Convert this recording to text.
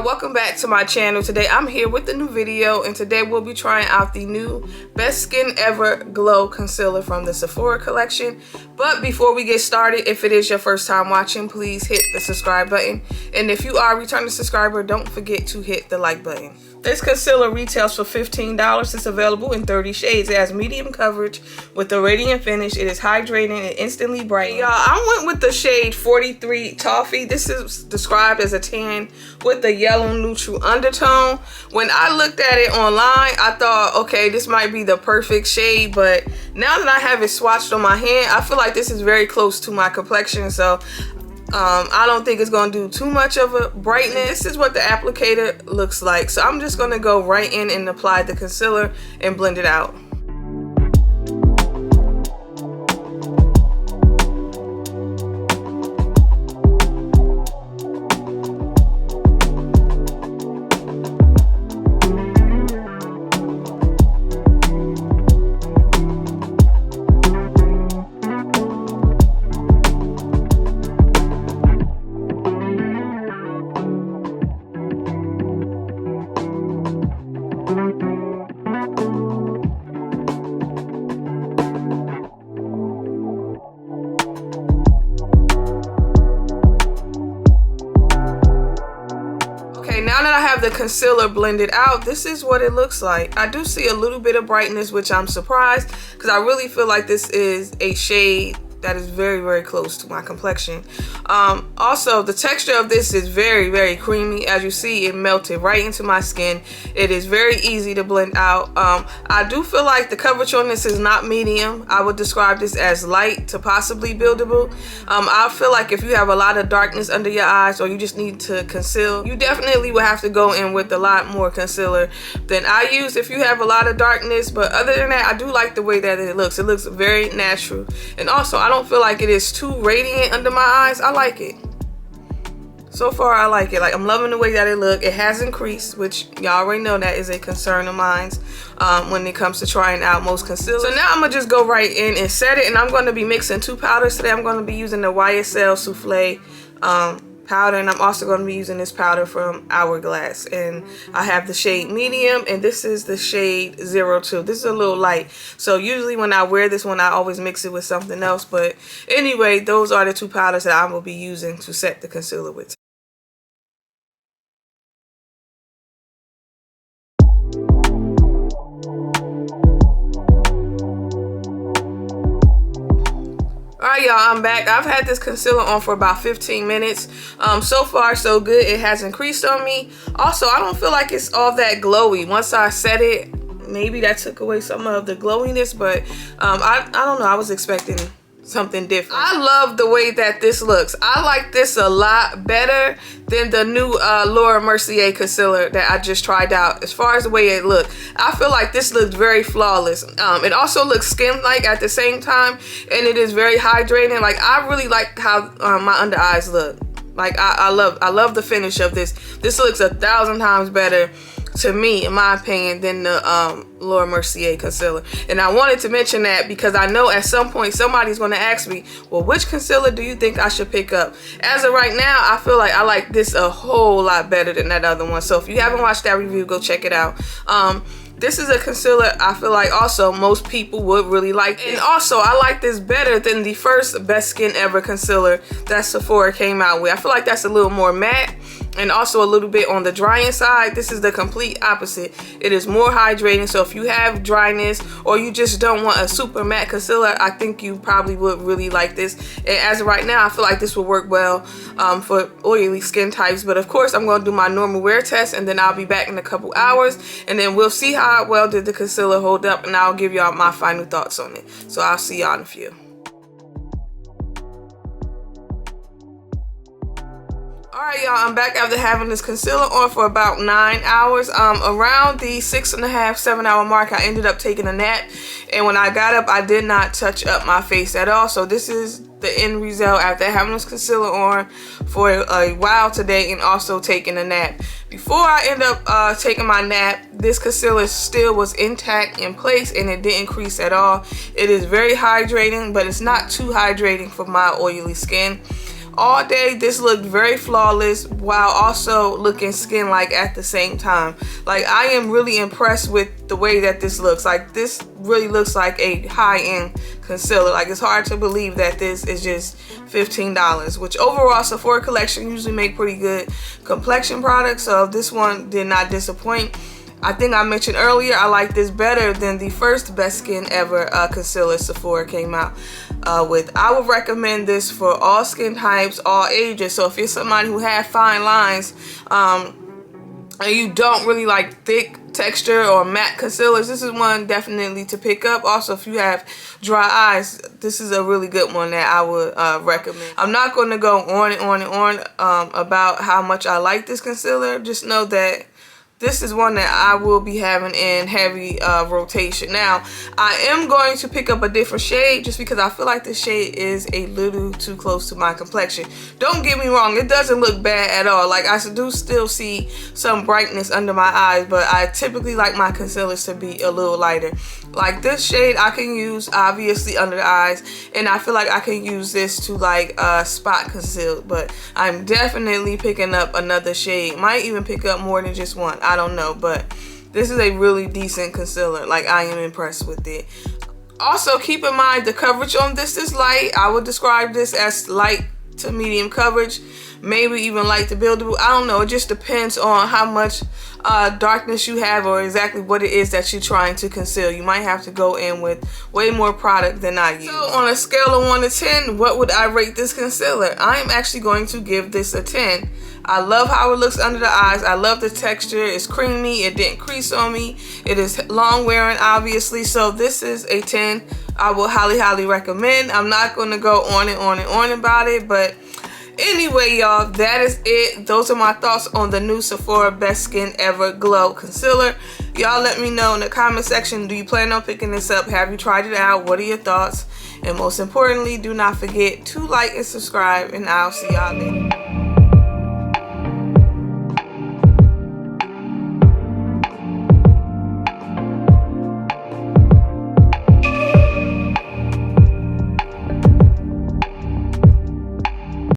y'all, welcome back to my channel. Today I'm here with a new video, and today we'll be trying out the new Best Skin Ever Glow Concealer from the Sephora collection. But before we get started, if it is your first time watching, please hit the subscribe button. And if you are a returning subscriber, don't forget to hit the like button. This concealer retails for $15. It's available in 30 shades. It has medium coverage with a radiant finish. It is hydrating and instantly bright. Y'all, I went with the shade 43 Toffee. This is described as a tan with a yellow neutral undertone. When I looked at it online, I thought, okay, this might be the perfect shade. But now that I have it swatched on my hand, I feel like this is very close to my complexion. So I don't think it's going to do too much of a brightness. This is what the applicator looks like. So I'm just going to go right in and apply the concealer and blend it out. Now that I have the concealer blended out, this is what it looks like. I do see a little bit of brightness, which I'm surprised because I really feel like this is a shade that is very, very close to my complexion. Also, the texture of this is very, very creamy. As you see, it melted right into my skin. It is very easy to blend out. I do feel like the coverage on this is not medium. I would describe this as light to possibly buildable. I feel like if you have a lot of darkness under your eyes or you just need to conceal, you definitely would have to go in with a lot more concealer than I use if you have a lot of darkness. But other than that, I do like the way that it looks. It looks very natural. And also, I don't feel like it is too radiant under my eyes. I like it. So far, I like it. Like, I'm loving the way that it looks. It has increased, which y'all already know that is a concern of mine when it comes to trying out most concealers. So now I'm gonna just go right in and set it, and I'm going to be mixing two powders today. I'm going to be using the YSL Souffle powder, and I'm also going to be using this powder from Hourglass, and I have the shade medium, and this is the shade 02. This is a little light, so usually when I wear this one, I always mix it with something else. But anyway, those are the two powders that I will be using to set the concealer with. Alright, y'all, I'm back. I've had this concealer on for about 15 minutes. So far, so good. It has increased on me. Also, I don't feel like it's all that glowy. Once I set it, maybe that took away some of the glowiness, but I don't know. I was expecting something different. I love the way that this looks. I like this a lot better than the new Laura Mercier concealer that I just tried out. As far as the way it looked, I feel like this looks very flawless. It also looks skin-like at the same time, and it is very hydrating. Like, I really like how my under eyes look. Like, I love the finish of this. This looks 1,000 times better to me, in my opinion, than the Laura Mercier concealer. And I wanted to mention that because I know at some point somebody's going to ask me, well, which concealer do you think I should pick up? As of right now, I feel like I like this a whole lot better than that other one. So if you haven't watched that review, go check it out. This is a concealer I feel like also most people would really like. And also, I like this better than the first Best Skin Ever concealer that Sephora came out with. I feel like that's a little more matte and also a little bit on the drying side. This is the complete opposite. It is more hydrating. So if you have dryness or you just don't want a super matte concealer, I think you probably would really like this. And as of right now, I feel like this will work well for oily skin types. But of course, I'm going to do my normal wear test, and then I'll be back in a couple hours, and then we'll see how well did the concealer hold up, and I'll give y'all my final thoughts on it. So I'll see y'all in a few. Alright, y'all, I'm back after having this concealer on for about 9 hours. Around the 6.5, 7 hour mark, I ended up taking a nap, and when I got up, I did not touch up my face at all. So this is the end result after having this concealer on for a while today and also taking a nap. Before I end up taking my nap, this concealer still was intact in place and it didn't crease at all. It is very hydrating, but it's not too hydrating for my oily skin. all day this looked very flawless while also looking skin-like at the same time. Like, I am really impressed with the way that this looks. Like, this really looks like a high-end concealer. Like, it's hard to believe that this is just $15, which overall Sephora collection usually make pretty good complexion products, so this one did not disappoint. I think I mentioned earlier I like this better than the first Best Skin Ever concealer Sephora came out with. I would recommend this for all skin types, all ages. So if you're somebody who has fine lines and you don't really like thick texture or matte concealers, this is one definitely to pick up. Also, if you have dry eyes, this is a really good one that I would recommend. I'm not going to go on and on and on about how much I like this concealer. Just know that this is one that I will be having in heavy rotation. Now, I am going to pick up a different shade just because I feel like this shade is a little too close to my complexion. Don't get me wrong, it doesn't look bad at all. Like, I do still see some brightness under my eyes, but I typically like my concealers to be a little lighter. Like, this shade I can use obviously under the eyes, and I feel like I can use this to like spot conceal, but I'm definitely picking up another shade. Might even pick up more than just one. I don't know, but this is a really decent concealer. Like, I am impressed with it. Also, keep in mind the coverage on this is light. I would describe this as light to medium coverage, maybe even light to buildable. I don't know, it just depends on how much darkness you have or exactly what it is that you're trying to conceal. You might have to go in with way more product than I use. So on a scale of 1 to 10, what would I rate this concealer? I am actually going to give this a 10. I love how it looks under the eyes. I love the texture. It's creamy. It didn't crease on me. It is long wearing, obviously. So this is a 10. I will highly recommend. I'm not going to go on and on and on about it, but anyway, y'all, that is it. Those are my thoughts on the new Sephora Best Skin Ever Glow Concealer. Y'all let me know in the comment section, do you plan on picking this up? Have you tried it out? What are your thoughts? And most importantly, do not forget to like and subscribe, and I'll see y'all later.